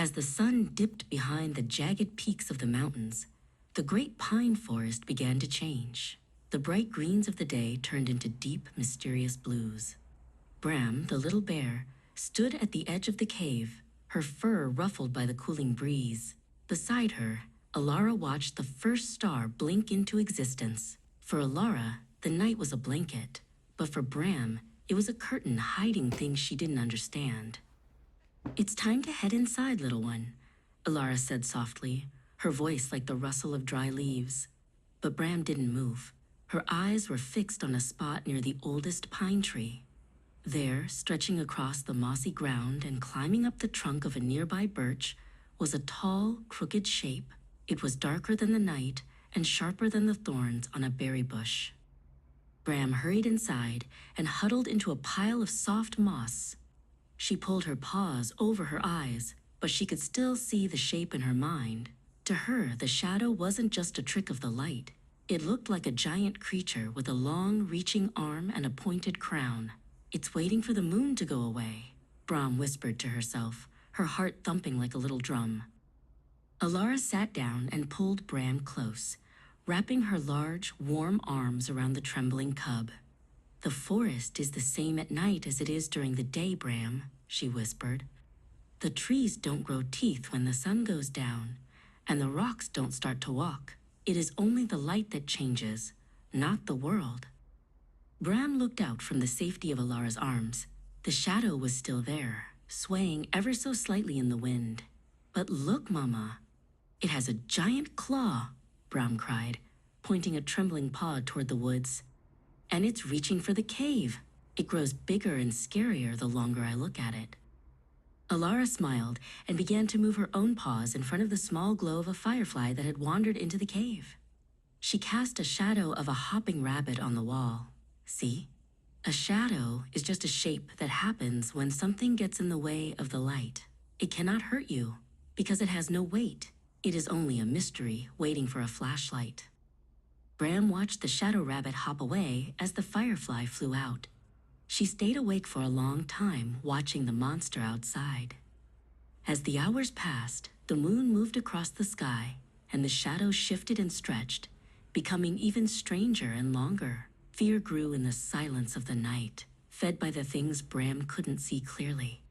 As the sun dipped behind the jagged peaks of the mountains, the great pine forest began to change. The bright greens of the day turned into deep, mysterious blues. Bram, the little bear, stood at the edge of the cave, her fur ruffled by the cooling breeze. Beside her, Alara watched the first star blink into existence. For Alara, the night was a blanket, but for Bram, it was a curtain hiding things she didn't understand. "It's time to head inside, little one," Alara said softly, her voice like the rustle of dry leaves. But Bram didn't move. Her eyes were fixed on a spot near the oldest pine tree. There, stretching across the mossy ground and climbing up the trunk of a nearby birch, was a tall, crooked shape. It was darker than the night and sharper than the thorns on a berry bush. Bram hurried inside and huddled into a pile of soft moss. She pulled her paws over her eyes, but she could still see the shape in her mind. To her, the shadow wasn't just a trick of the light. It looked like a giant creature with a long, reaching arm and a pointed crown. "It's waiting for the moon to go away," Bram whispered to herself, her heart thumping like a little drum. Alara sat down and pulled Bram close, wrapping her large, warm arms around the trembling cub. "The forest is the same at night as it is during the day, Bram," she whispered. "The trees don't grow teeth when the sun goes down, and the rocks don't start to walk. It is only the light that changes, not the world." Bram looked out from the safety of Alara's arms. The shadow was still there, swaying ever so slightly in the wind. "But look, Mama, it has a giant claw," Bram cried, pointing a trembling paw toward the woods. "And it's reaching for the cave. It grows bigger and scarier the longer I look at it." Alara smiled and began to move her own paws in front of the small glow of a firefly that had wandered into the cave. She cast a shadow of a hopping rabbit on the wall. "See? A shadow is just a shape that happens when something gets in the way of the light. It cannot hurt you because it has no weight. It is only a mystery waiting for a flashlight." Bram watched the shadow rabbit hop away as the firefly flew out. She stayed awake for a long time, watching the monster outside. As the hours passed, the moon moved across the sky, and the shadows shifted and stretched, becoming even stranger and longer. Fear grew in the silence of the night, fed by the things Bram couldn't see clearly.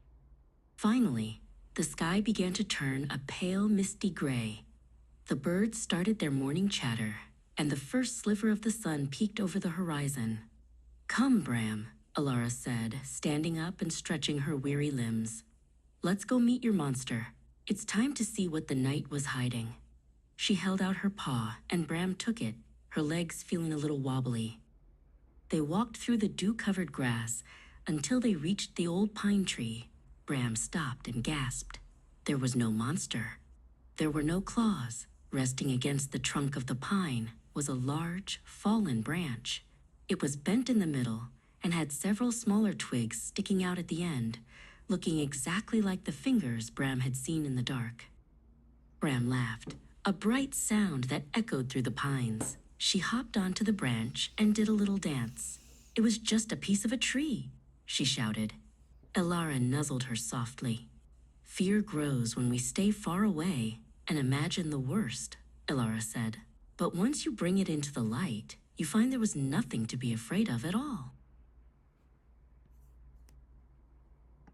Finally, the sky began to turn a pale, misty gray. The birds started their morning chatter, and the first sliver of the sun peeked over the horizon. "Come, Bram," Alara said, standing up and stretching her weary limbs. "Let's go meet your monster. It's time to see what the night was hiding." She held out her paw, and Bram took it, her legs feeling a little wobbly. They walked through the dew-covered grass until they reached the old pine tree. Bram stopped and gasped. There was no monster. There were no claws. Resting against the trunk of the pine was a large, fallen branch. It was bent in the middle and had several smaller twigs sticking out at the end, looking exactly like the fingers Bram had seen in the dark. Bram laughed, a bright sound that echoed through the pines. She hopped onto the branch and did a little dance. "It was just a piece of a tree," she shouted. Alara nuzzled her softly. "Fear grows when we stay far away and imagine the worst," Alara said. "But once you bring it into the light, you find there was nothing to be afraid of at all."